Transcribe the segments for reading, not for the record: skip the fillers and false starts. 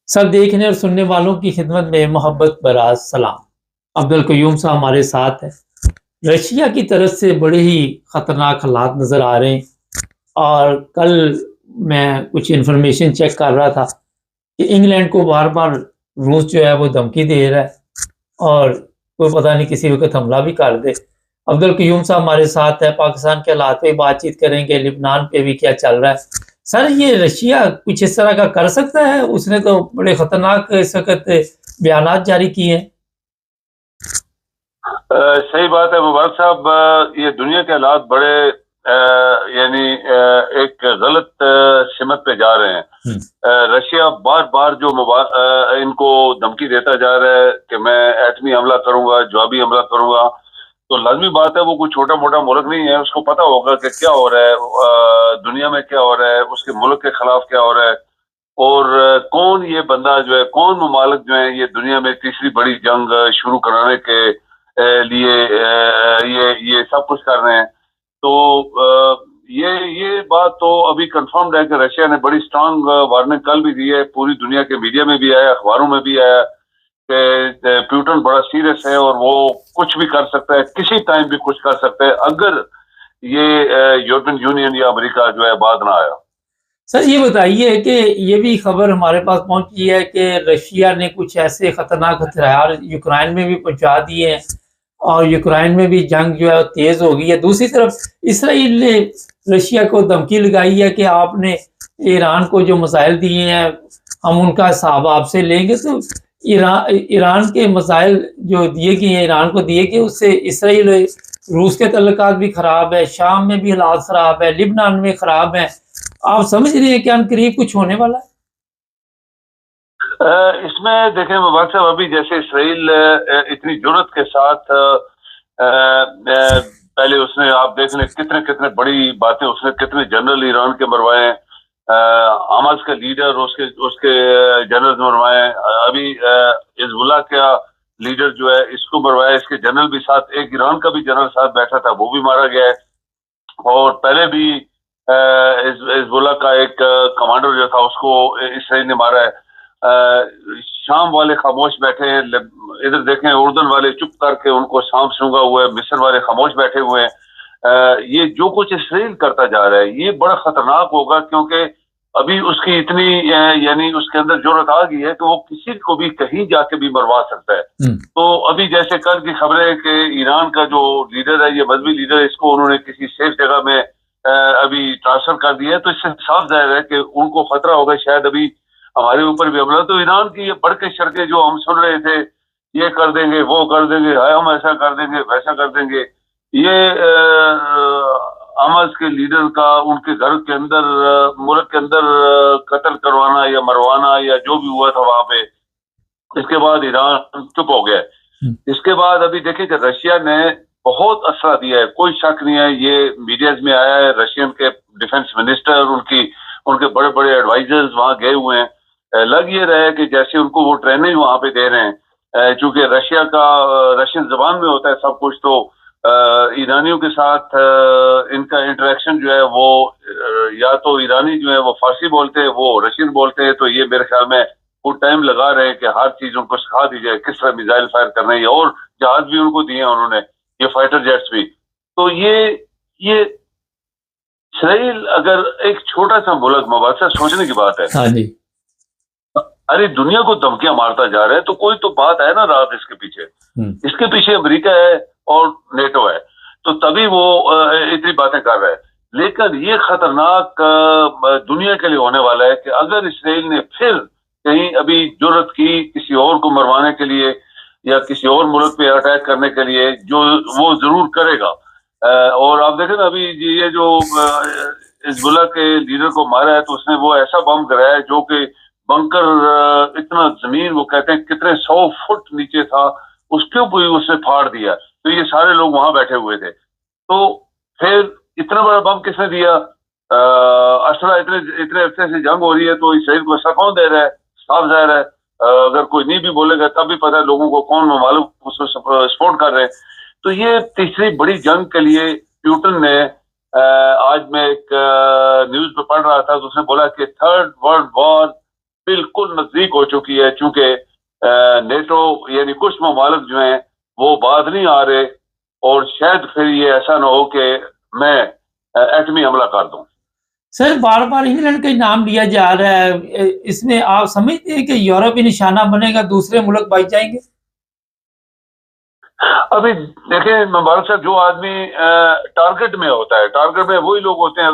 सब देखने और सुनने वालों की खिदमत में मोहब्बत भरा सलाम। अब्दुल कयूम साहब हमारे साथ है। रशिया की तरफ से बड़े ही ख़तरनाक हालात नज़र आ रहे हैं और कल मैं कुछ इन्फॉर्मेशन चेक कर रहा था कि इंग्लैंड को बार बार रूस जो है वो धमकी दे रहा है और कोई पता नहीं किसी वक्त हमला भी कर दे। अब्दुल कयूम साहब हमारे साथ है। पाकिस्तान के हालात पे बातचीत करेंगे, लिबनान पे भी क्या चल रहा है। सर, ये रशिया कुछ इस तरह का कर सकता है? उसने तो बड़े खतरनाक इस वक्त बयानात जारी किए हैं। सही बात है मुबारक साहब। ये दुनिया के हालात बड़े यानी एक गलत सिमत पे जा रहे हैं। रशिया बार बार जो इनको धमकी देता जा रहा है कि मैं एटमी हमला करूंगा, जवाबी हमला करूंगा, तो लाजमी बात है वो कोई छोटा मोटा मुल्क नहीं है। उसको पता होगा कि क्या हो रहा है, दुनिया में क्या हो रहा है, उसके मुल्क के खिलाफ क्या हो रहा है और कौन ये बंदा जो है, कौन ममालिक जो है ये दुनिया में तीसरी बड़ी जंग शुरू कराने के लिए ये सब कुछ कर रहे हैं। तो ये बात तो अभी कंफर्म्ड है कि रशिया ने बड़ी स्ट्रांग वार्निंग कल भी दी है, पूरी दुनिया के मीडिया में भी आया, अखबारों में भी आया कि पुतिन बड़ा सीरियस है और वो कुछ भी कर सकता है, किसी टाइम भी कुछ कर सकता है अगर ये यूरोपियन यूनियन या अमेरिका जो है बाद ना आया। सर, ये बताइए कि ये भी खबर हमारे पास पहुंची है कि रशिया ने कुछ ऐसे खतरनाक हथियार यूक्रेन में भी पहुंचा दिए हैं और यूक्रेन में भी जंग जो है तेज हो गई है। दूसरी तरफ इसराइल ने रशिया को धमकी लगाई है कि आपने ईरान को जो मिसाइल दिए हैं हम उनका हिसाब आपसे लेंगे। तो ईरान के मिसाइल जो दिए गए हैं, ईरान को दिए गए, उससे इसराइल रूस के तल्लुकात भी खराब है, शाम में भी हालात खराब है, लिबनान में खराब है। आप समझ रहे हैं कि अनकरीब कुछ होने वाला है? इसमें देखें मुबारक साहब, अभी जैसे इसराइल इतनी जुर्रत के साथ पहले उसने, आप देख लें कितने कितने बड़ी बातें उसने, कितने जनरल ईरान के मरवाए, हमास का लीडर उसके उसके जनरल मरवाए, अभी हिजबुल्लाह का लीडर जो है इसको मरवाया, इसके जनरल भी साथ, एक ईरान का भी जनरल साथ बैठा था वो भी मारा गया है। और पहले भी हिजबुल्लाह का एक कमांडर जो था उसको इसराइल ने मारा है। शाम वाले खामोश बैठे हैं, इधर देखें उर्दन वाले चुप करके उनको सांप सूंघा हुआ है, मिस्र वाले खामोश बैठे हुए हैं। ये जो कुछ इसराइल करता जा रहा है ये बड़ा खतरनाक होगा, क्योंकि अभी उसकी इतनी यानी उसके अंदर जरूरत आ गई है कि वो किसी को भी कहीं जाके भी मरवा सकता है। तो अभी जैसे कल की खबर है कि ईरान का जो लीडर है, ये मजहबी लीडर, इसको उन्होंने किसी सेफ जगह में अभी ट्रांसफर कर दिया है। तो इससे साफ जाहिर है कि उनको खतरा होगा शायद अभी हमारे ऊपर भी हमला। तो ईरान की ये बढ़के शर्तें जो हम सुन रहे थे, ये कर देंगे, वो कर देंगे, हम ऐसा कर देंगे, वैसा कर देंगे, ये हमास के लीडर का उनके घर के अंदर, मुल्क के अंदर कत्ल करवाना या मरवाना या जो भी हुआ था वहां पे, इसके बाद ईरान चुप हो गया। इसके बाद अभी देखिए कि रशिया ने बहुत असरा दिया है, कोई शक नहीं है, ये मीडियाज में आया है। रशियन के डिफेंस मिनिस्टर, उनके बड़े बड़े एडवाइजर्स वहां गए हुए हैं। लग ये रहा है कि जैसे उनको वो ट्रेनिंग वहां पे दे रहे हैं, चूंकि रशिया का रशियन जबान में होता है सब कुछ, तो ईरानियों के साथ इनका इंटरेक्शन जो है वो या तो ईरानी जो है वो फारसी बोलते हैं, वो रशियन बोलते हैं, तो ये मेरे ख्याल में वो टाइम लगा रहे हैं कि हर चीज उनको सिखा दी जाए, किस तरह मिसाइल फायर करना है, और जहाज भी उनको दिए हैं उन्होंने, ये फाइटर जेट्स भी। तो ये इसराइल अगर एक छोटा सा मुल्क, मुबारक सोचने की बात है। हाँ जी। अरे दुनिया को धमकियां मारता जा रहा है, तो कोई तो बात है ना रात इसके पीछे। इसके पीछे अमेरिका है और नेटो है, तो तभी वो इतनी बातें कर रहा है। लेकिन ये खतरनाक दुनिया के लिए होने वाला है कि अगर इसराइल ने फिर कहीं अभी जुर्रत की किसी और को मरवाने के लिए या किसी और मुल्क पे अटैक करने के लिए, जो वो जरूर करेगा। और आप देखें ना अभी ये जो हिजबुल्लाह के लीडर को मारा है, तो उसने वो ऐसा बम गिराया है जो कि बंकर इतना जमीन, वो कहते हैं कितने 100 फुट नीचे था, उसके ऊपर उसने फाड़ दिया। तो ये सारे लोग वहां बैठे हुए थे। तो फिर इतना बड़ा बम किसने दिया? असला इतने अरसे से जंग हो रही है, तो इसराइल को ऐसा कौन दे रहा है? साफ जाहिर है, अगर कोई नहीं भी बोलेगा तब भी पता है लोगों को कौन मालूम उसको सपोर्ट कर रहे हैं। तो ये तीसरी बड़ी जंग के लिए पुतिन ने, आज मैं एक न्यूज पे पढ़ रहा था, तो उसने बोला कि थर्ड वर्ल्ड वॉर بالکل نزدیک ہو چکی ہے، چونکہ نیٹو یعنی کچھ ممالک جو ہیں وہ بعد نہیں آ رہے، اور شاید پھر یہ ایسا نہ ہو کہ میں ایٹمی حملہ کر دوں۔ سر بار بار انگلینڈ کا نام لیا جا رہا ہے، اس میں آپ سمجھتے ہیں کہ یورپ ہی نشانہ بنے گا، دوسرے ملک بچ جائیں گے؟ ابھی دیکھیں مبارک صاحب، جو آدمی ٹارگٹ میں ہوتا ہے، ٹارگٹ میں وہی لوگ ہوتے ہیں۔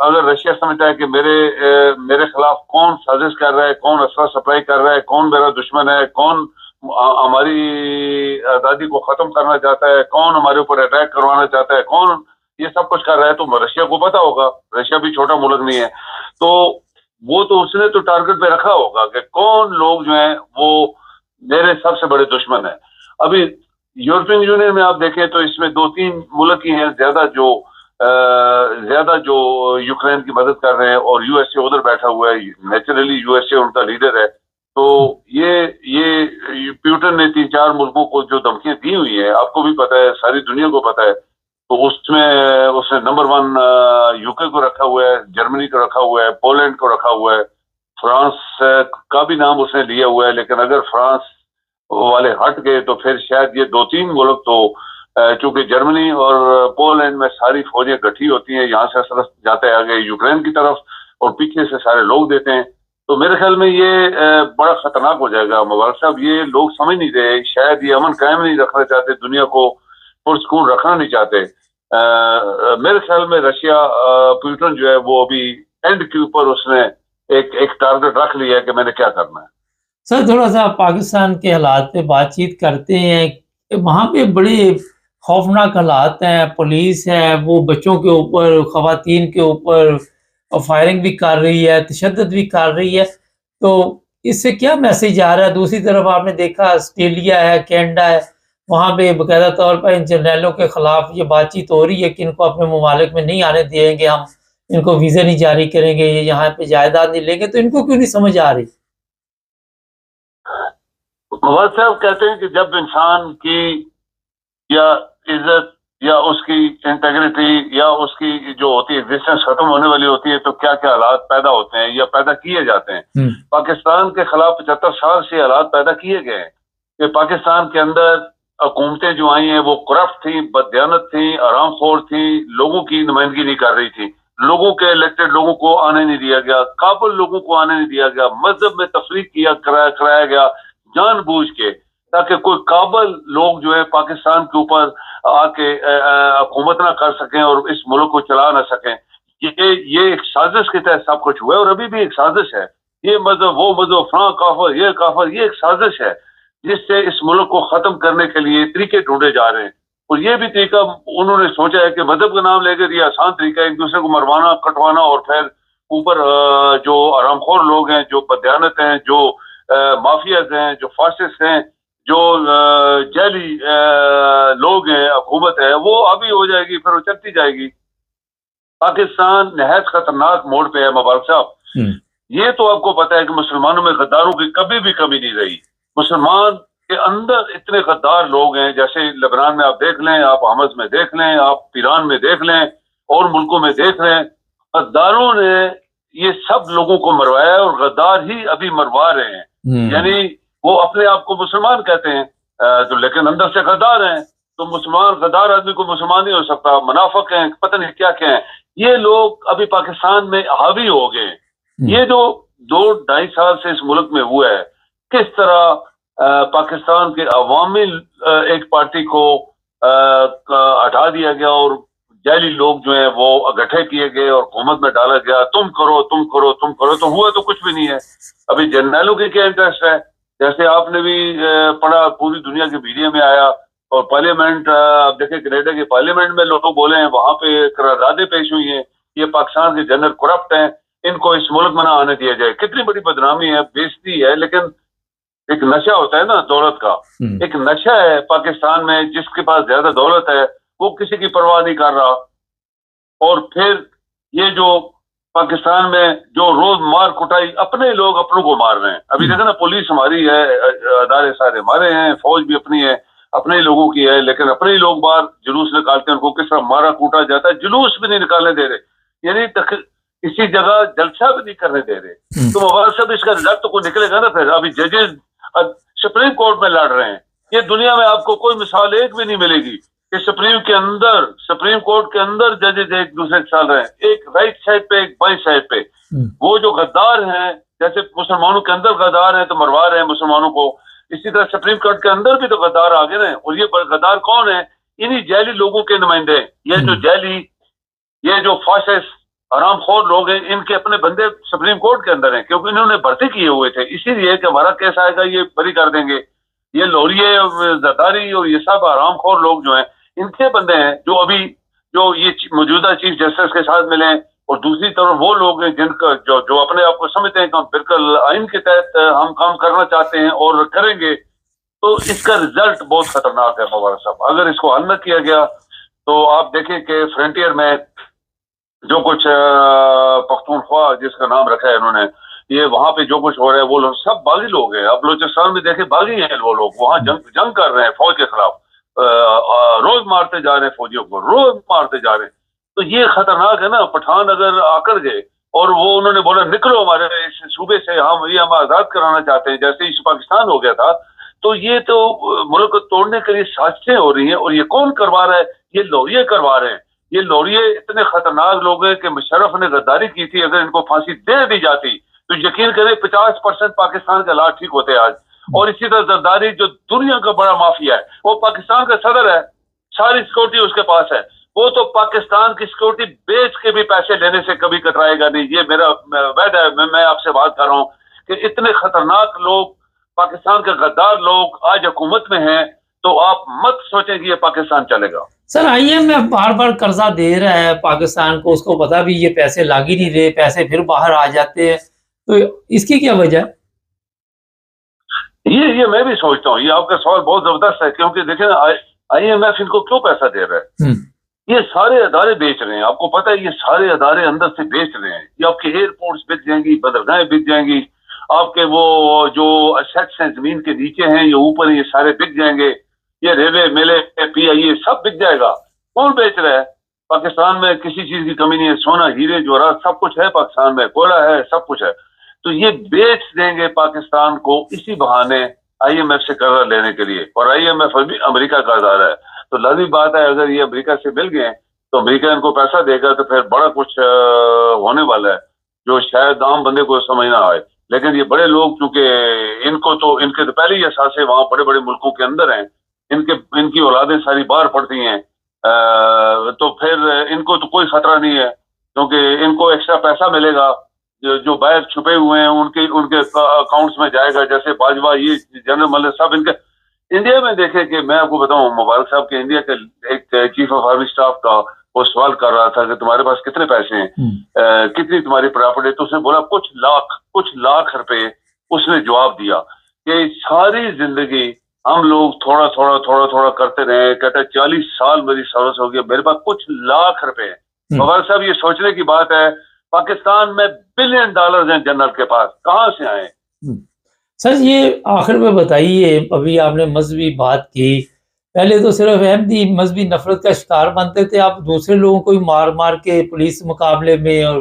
اگر رشیا سمجھتا ہے کہ میرے خلاف کون سازش کر رہا ہے، کون اسلحہ سپلائی کر رہا ہے، کون میرا دشمن ہے، کون ہماری آزادی کو ختم کرنا چاہتا ہے، کون ہمارے اوپر اٹیک کروانا چاہتا ہے، کون یہ سب کچھ کر رہا ہے، تو رشیا کو پتا ہوگا۔ رشیا بھی چھوٹا ملک نہیں ہے، تو وہ تو اس نے تو ٹارگٹ پہ رکھا ہوگا کہ کون لوگ جو ہیں وہ میرے سب سے بڑے دشمن ہیں۔ ابھی یورپین یونین میں آپ دیکھیں تو اس میں 2-3 ملک ہی ہیں زیادہ جو یوکرین کی مدد کر رہے ہیں، اور یو ایس اے ادھر بیٹھا ہوا ہے۔ نیچرلی یو ایس اے ان کا لیڈر ہے، تو یہ پیوٹن نے 3-4 ملکوں کو جو دھمکیاں دی ہوئی ہیں، آپ کو بھی پتا ہے، ساری دنیا کو پتا ہے، تو اس نے نمبر 1 یوکے کو رکھا ہوا ہے، جرمنی کو رکھا ہوا ہے، پولینڈ کو رکھا ہوا ہے، فرانس کا بھی نام اس نے لیا ہوا ہے۔ لیکن اگر فرانس والے ہٹ گئے تو پھر شاید یہ 2-3 ملک تو، چونکہ جرمنی اور پولینڈ میں ساری فوجیں گٹھی ہوتی ہیں، یہاں سے اثر جاتا ہے آگے یوکرین کی طرف، اور پیچھے سے سارے لوگ دیتے ہیں، تو میرے خیال میں یہ بڑا خطرناک ہو جائے گا۔ مبارک صاحب، یہ لوگ سمجھ نہیں رہے، شاید یہ امن قائم نہیں رکھنا چاہتے، دنیا کو پرسکون رکھنا نہیں چاہتے۔ میرے خیال میں رشیا، پیوٹن جو ہے وہ ابھی اینڈ کے اوپر اس نے ایک ٹارگٹ رکھ لیا ہے کہ میں نے کیا کرنا ہے۔ سر تھوڑا سا پاکستان کے حالات پہ بات چیت کرتے ہیں، وہاں پہ بڑے خوفناک حالات ہیں، پولیس ہے وہ بچوں کے اوپر، خواتین کے اوپر فائرنگ بھی کر رہی ہے، تشدد بھی کر رہی ہے، تو اس سے کیا میسج آ رہا ہے؟ دوسری طرف آپ نے دیکھا آسٹریلیا ہے، کینیڈا ہے، وہاں پہ باقاعدہ طور پر ان جرنیلوں کے خلاف یہ بات چیت ہو رہی ہے کہ ان کو اپنے ممالک میں نہیں آنے دیں گے، ہم ان کو ویزا نہیں جاری کریں گے، یہ یہاں پہ جائیداد نہیں لیں گے، تو ان کو کیوں نہیں سمجھ آ رہی؟ مواد صاحب کہتے ہیں کہ جب انسان کی یا عزت یا اس کی انٹیگریٹی یا اس کی جو ہوتی ہے ایگزسٹنس ختم ہونے والی ہوتی ہے، تو کیا کیا حالات پیدا ہوتے ہیں یا پیدا کیے جاتے ہیں۔ پاکستان کے خلاف 75 سال سے حالات پیدا کیے گئے ہیں کہ پاکستان کے اندر حکومتیں جو آئی ہیں وہ کرپٹ تھیں، بددیانت تھیں، حرام خور تھیں، لوگوں کی نمائندگی نہیں کر رہی تھی، لوگوں کے الیکٹڈ لوگوں کو آنے نہیں دیا گیا، قابل لوگوں کو آنے نہیں دیا گیا، مذہب میں تفریق کرایا گیا جان بوجھ کے، تاکہ کوئی قابل لوگ جو ہے پاکستان کے اوپر آ کے حکومت نہ کر سکیں اور اس ملک کو چلا نہ سکیں۔ یہ ایک سازش کے تحت سب کچھ ہوا ہے، اور ابھی بھی ایک سازش ہے۔ یہ مذہب، وہ مذہب، فلاں کافر، یہ کافر، یہ ایک سازش ہے جس سے اس ملک کو ختم کرنے کے لیے طریقے ڈھونڈے جا رہے ہیں، اور یہ بھی طریقہ انہوں نے سوچا ہے کہ مذہب کا نام لے کر یہ آسان طریقہ ہے، ایک دوسرے کو مروانا، کٹوانا، اور پھر اوپر جو حرام خور لوگ ہیں، جو بددیانت ہیں، جو مافیاز ہیں، جو فاسسٹ ہیں، جو جعلی لوگ ہیں، حکومت ہے، وہ ابھی ہو جائے گی، پھر وہ چلتی جائے گی۔ پاکستان نہایت خطرناک موڑ پہ ہے مبارک صاحب۔ یہ تو آپ کو پتا ہے کہ مسلمانوں میں غداروں کی کبھی بھی کمی نہیں رہی۔ مسلمان کے اندر اتنے غدار لوگ ہیں، جیسے لبنان میں آپ دیکھ لیں، آپ حمص میں دیکھ لیں، آپ ایران میں دیکھ لیں، اور ملکوں میں دیکھ لیں، غداروں نے یہ سب لوگوں کو مروایا ہے، اور غدار ہی ابھی مروا رہے ہیں۔ یعنی وہ اپنے آپ کو مسلمان کہتے ہیں تو لیکن اندر سے غدار ہیں، تو مسلمان غدار آدمی کو مسلمان نہیں ہو سکتا، منافق ہیں، پتہ نہیں کیا کیا ہیں۔ یہ لوگ ابھی پاکستان میں حاوی ہو گئے۔ یہ جو 2-2.5 سال سے اس ملک میں ہوا ہے، کس طرح پاکستان کے عوامی ایک پارٹی کو ہٹا دیا گیا، اور جعلی لوگ جو ہیں وہ اکٹھے کیے گئے اور حکومت میں ڈالا گیا، تم کرو تم کرو تم کرو، تو ہوا تو کچھ بھی نہیں ہے۔ ابھی جرنیلوں کی کیا انٹرسٹ ہے؟ جیسے آپ نے بھی پڑھا، پوری دنیا کے میڈیا میں آیا، اور پارلیمنٹ آپ دیکھیں کینیڈا کے پارلیمنٹ میں لوگ بولے ہیں، وہاں پہ قراردادیں پیش ہوئی ہیں، یہ پاکستان کے جنرل کرپٹ ہیں، ان کو اس ملک میں نہ آنے دیا جائے۔ کتنی بڑی بدنامی ہے، بےزتی ہے، لیکن ایک نشہ ہوتا ہے نا دولت کا، ایک نشہ ہے پاکستان میں، جس کے پاس زیادہ دولت ہے وہ کسی کی پرواہ نہیں کر رہا۔ اور پھر یہ جو پاکستان میں جو روز مار کٹائی، اپنے لوگ اپنوں کو مار رہے ہیں۔ ابھی دیکھیں نا، پولیس ہماری ہے، ادارے سارے ہمارے ہیں، فوج بھی اپنی ہے، اپنے ہی لوگوں کی ہے، لیکن اپنے ہی لوگ باہر جلوس نکالتے ہیں، ان کو کس طرح مارا کوٹا جاتا ہے، جلوس بھی نہیں نکالنے دے رہے۔ یعنی किसी जगह जलसा भी नहीं करने दे रहे। तो मुबारक साहब इसका रिजल्ट तो कोई निकलेगा ना। फिर अभी जजेस सुप्रीम कोर्ट में लड़ रहे हैं। ये दुनिया में आपको कोई मिसाल एक भी नहीं मिलेगी कि सुप्रीम कोर्ट के अंदर जजेस एक दूसरे के साथ रहे, एक राइट साइड पे एक बाई साइड पे। वो जो गद्दार हैं, जैसे मुसलमानों के अंदर गद्दार हैं तो मरवा रहे हैं मुसलमानों को, इसी तरह सुप्रीम कोर्ट के अंदर भी तो गद्दार आ गए हैं। और ये गद्दार कौन है? इन्हीं जैली लोगों के नुमाइंदे। ये जो फासिस्ट हरामखोर लोग हैं, इनके अपने बंदे सुप्रीम कोर्ट के अंदर हैं, क्योंकि इन्होंने भर्ती किए हुए थे। इसीलिए कि हमारा केस आएगा ये बरी कर देंगे। ये लोरिये, जरदारी और ये सब हरामखोर लोग जो हैं, इनके बंदे हैं जो ये मौजूदा चीफ जस्टिस के साथ मिले। और दूसरी तरफ वो लोग हैं जिनका जो अपने आप को समझते हैं कि हम बिल्कुल आइन के तहत हम काम करना चाहते हैं और करेंगे। तो इसका रिजल्ट बहुत खतरनाक है मुबारक साहब। अगर इसको हल न किया गया तो आप देखें कि फ्रंटियर में जो कुछ पख्तूनख्वा जिसका नाम रखा है इन्होंने, ये वहां पे जो कुछ हो रहा है, वो लोग सब बागी लोग हैं। अब बलूचिस्तान में देखे बागी हैं वो लोग, वहां जंग कर रहे हैं फौज के खिलाफ। रोज मारते जा रहे हैं फौजियों को, रोज मारते जा रहे हैं। तो ये खतरनाक है ना। पठान अगर आकर गए और वो उन्होंने बोला निकलो हमारे इस सूबे से, हम आजाद कराना चाहते हैं, जैसे ही पाकिस्तान हो गया था, तो ये तो मुल्क को तोड़ने के लिए साजिशें हो रही हैं। और ये कौन करवा रहा है? ये लोरिये करवा रहे हैं। ये लोरिये इतने खतरनाक लोग हैं कि मुशर्रफ ने गद्दारी की थी, अगर इनको फांसी दे दी जाती तो यकीन करें 50% पाकिस्तान के हालात ठीक होते आज। और इसी तरह जरदारी जो दुनिया का बड़ा माफिया है, वो पाकिस्तान का सदर है, सारी सिक्योरिटी उसके पास है। वो तो पाकिस्तान की सिक्योरिटी बेच के भी पैसे लेने से कभी कतराएगा नहीं। ये मेरा वादा है। मैं आपसे बात कर रहा हूँ कि इतने खतरनाक लोग, पाकिस्तान के गद्दार लोग आज हुकूमत में हैं, तो आप मत सोचें कि ये पाकिस्तान चलेगा। सर IMF बार बार कर्जा दे रहा है पाकिस्तान को, उसको पता भी ये पैसे लाग ही नहीं रहे, पैसे फिर बाहर आ जाते हैं, तो इसकी क्या वजह है? ये मैं भी सोचता हूँ। ये आपका सवाल बहुत जबरदस्त है, क्योंकि देखें ना, IMF इनको क्यों पैसा दे रहा है? ये सारे अदारे बेच रहे हैं। आपको पता है ये सारे अदारे अंदर से बेच रहे हैं। ये आपके एयरपोर्ट्स बिक जाएंगी, बंदरगाहें बिक जाएंगी, आपके वो जो असेट्स हैं जमीन के नीचे हैं, ये ऊपर, ये सारे बिक जाएंगे। ये रेलवे मेले PIA सब बिक जाएगा। कौन बेच रहा है? पाकिस्तान में किसी चीज की कमी नहीं है। सोना, हीरे, जवाहरात सब कुछ है पाकिस्तान में, कोयला है, सब कुछ है। तो ये बेच देंगे पाकिस्तान को इसी बहाने IMF से कर्जा लेने के लिए। और IMF अभी अमेरिका का कर्जा है। तो लाज़मी बात है, अगर ये अमेरिका से मिल गए तो अमेरिका इनको पैसा देगा, तो फिर बड़ा कुछ होने वाला है जो शायद आम बंदे को समझ ना आए। लेकिन ये बड़े लोग, चूंकि इनके तो पहले ही एहसास है, वहां बड़े बड़े मुल्कों के अंदर हैं, इनकी औलादें सारी बाहर पड़ती हैं, तो फिर इनको तो कोई खतरा नहीं है, क्योंकि इनको एक्स्ट्रा पैसा मिलेगा जो बाहर छुपे हुए हैं उनके अकाउंट्स में जाएगा। जैसे बाजवा, ये जनरल मलिक सब इनके इंडिया में देखे कि मैं आपको बताऊं, मुबारक साहब के इंडिया के एक चीफ ऑफ आर्मी स्टाफ का वो सवाल कर रहा था कि तुम्हारे पास कितने पैसे हैं, कितनी तुम्हारी प्रॉपर्टी? तो उसने बोला कुछ लाख रुपए। उसने जवाब दिया कि सारी जिंदगी हम लोग थोड़ा करते रहे। कहते 40 साल मेरी सर्विस हो गई, मेरे पास कुछ लाख रुपए हैं। मुबारक साहब ये सोचने की बात है, पाकिस्तान में $बिलियन हैं जनरल के पास, कहाँ से आए? सर ये आखिर में बताइए, अभी आपने मजहबी बात की, पहले तो सिर्फ अहमदी मजहबी नफरत का शिकार बनते थे, आप दूसरे लोगों को मार मार के पुलिस मुकाबले में और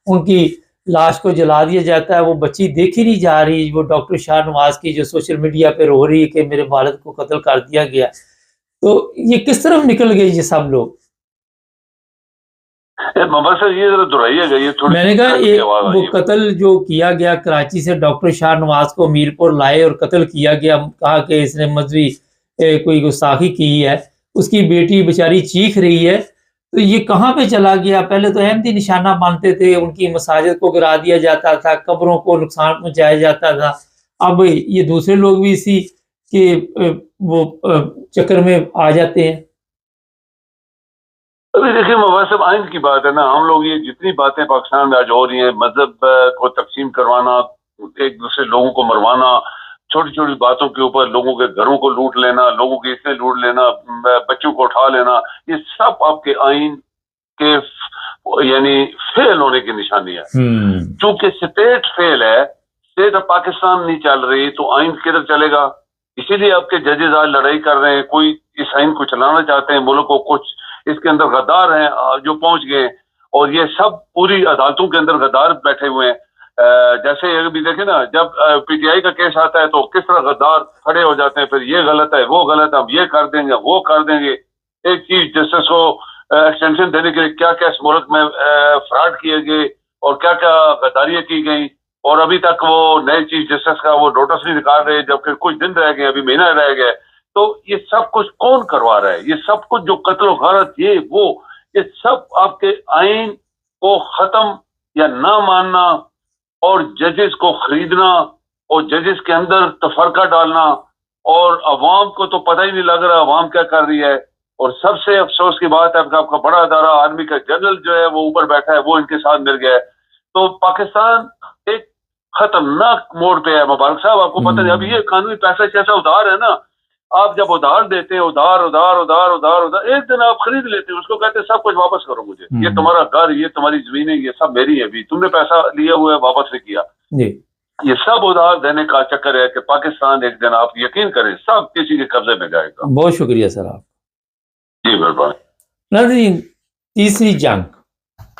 उनकी लाश को जला दिया जाता है। वो बच्ची देखी नहीं जा रही, वो डॉक्टर शाहनवाज की जो सोशल मीडिया पे रो रही है कि मेरे वालिद को कत्ल कर दिया गया। तो ये किस तरफ निकल गए ये सब लोग? मैंने कहा वो कत्ल जो किया गया कराची से, डॉक्टर शाहनवाज को मीरपुर लाए और कत्ल किया गया, कहा कि इसने मजहबी कोई गुस्ताखी की है, उसकी बेटी बेचारी चीख रही है, तो ये कहाँ पे चला गया? पहले तो अहमदी निशाना मानते थे, उनकी मसाजिद को गिरा दिया जाता था, कब्रों को नुकसान पहुंचाया जाता था। अब ये दूसरे लोग भी इसी के वो चक्कर में आ जाते हैं। अभी देखिए मुबारक साहब, आइन की बात है ना, हम लोग ये जितनी बातें पाकिस्तान में आज हो रही हैं, मजहब को तकसीम करवाना, एक दूसरे लोगों को मरवाना, छोटी छोटी बातों के ऊपर लोगों के घरों को लूट लेना, लोगों के इसमें लूट लेना, बच्चों को उठा लेना, ये सब आपके आइन के यानी फेल होने की निशानी है। चूंकि स्टेट फेल है, स्टेट ऑफ पाकिस्तान नहीं चल रही, तो आइन किधर चलेगा? इसीलिए आपके जजेस आज लड़ाई कर रहे हैं। कोई इस आइन को चलाना चाहते हैं मुल्क को, कुछ इसके अंदर गद्दार हैं जो पहुंच गए। اور یہ سب پوری عدالتوں کے اندر غدار بیٹھے ہوئے ہیں. جیسے ابھی دیکھیں نا, جب پی ٹی آئی کا کیس آتا ہے تو کس طرح غدار کھڑے ہو جاتے ہیں, پھر یہ غلط ہے وہ غلط ہے, ہم یہ کر دیں گے وہ کر دیں گے. ایک چیف جسٹس کو ایکسٹینشن دینے کے لیے کیا کیا اس ملک میں فراڈ کیے گئے اور کیا کیا غداریاں کی گئیں, اور ابھی تک وہ نئے چیف جسٹس کا وہ نوٹس نہیں نکال رہے, جبکہ کچھ دن رہ گئے, ابھی مہینہ رہ گیا. تو یہ سب کچھ کون کروا رہا ہے؟ یہ سب کچھ جو قتل و غارت یہ وہ, یہ سب آپ کے آئین کو ختم یا نہ ماننا اور ججز کو خریدنا اور ججز کے اندر تفرقہ ڈالنا, اور عوام کو تو پتہ ہی نہیں لگ رہا عوام کیا کر رہی ہے. اور سب سے افسوس کی بات ہے کہ آپ کا بڑا ادارہ آرمی کا جنرل جو ہے وہ اوپر بیٹھا ہے, وہ ان کے ساتھ مل گیا ہے. تو پاکستان ایک خطرناک موڑ پہ ہے. مبارک صاحب آپ کو پتہ نہیں, ابھی یہ قانونی پیسہ جیسا ادھار ہے نا, آپ جب ادھار دیتے ہیں ادھار ادھار ادھار ادھار ادھار, ایک دن آپ خرید لیتے ہیں, اس کو کہتے ہیں سب کچھ واپس کرو مجھے, یہ تمہارا گھر, یہ تمہاری زمینیں, یہ سب میری ہے, بھی تم نے پیسہ لیا ہوا ہے واپس نہیں کیا. یہ سب ادھار دینے کا چکر ہے کہ پاکستان ایک دن آپ یقین کریں سب کسی کے قبضے میں جائے گا. بہت شکریہ سر آپ. جی مہربانی. ناظرین, تیسری جنگ,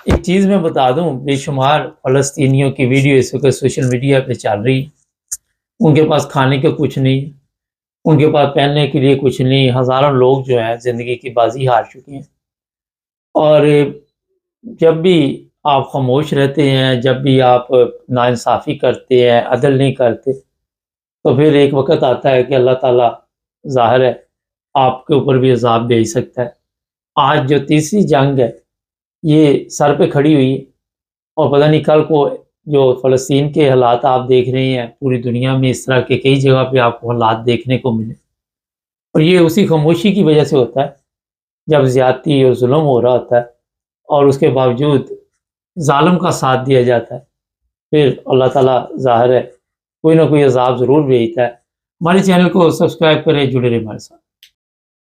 ایک چیز میں بتا دوں, بے شمار فلسطینیوں کی ویڈیو اس وقت سوشل میڈیا پہ چل رہی. ان کے پاس کھانے کا کچھ نہیں, ان کے پاس پہننے کے لیے کچھ نہیں. ہزاروں لوگ جو ہیں زندگی کی بازی ہار چکے ہیں, اور جب بھی آپ خاموش رہتے ہیں, جب بھی آپ ناانصافی کرتے ہیں, عدل نہیں کرتے, تو پھر ایک وقت آتا ہے کہ اللہ تعالیٰ ظاہر ہے آپ کے اوپر بھی عذاب بھیج سکتا ہے. آج جو تیسری جنگ ہے یہ سر پہ کھڑی ہوئی ہے, اور پتہ نہیں کل کو جو فلسطین کے حالات آپ دیکھ رہے ہیں پوری دنیا میں, اس طرح کے کئی جگہ پہ آپ کو حالات دیکھنے کو ملے. اور یہ اسی خاموشی کی وجہ سے ہوتا ہے جب زیادتی اور ظلم ہو رہا ہوتا ہے, اور اس کے باوجود ظالم کا ساتھ دیا جاتا ہے, پھر اللہ تعالیٰ ظاہر ہے کوئی نہ کوئی عذاب ضرور بھیجتا ہے. ہمارے چینل کو سبسکرائب کریں, جڑے رہیں ہمارے ساتھ.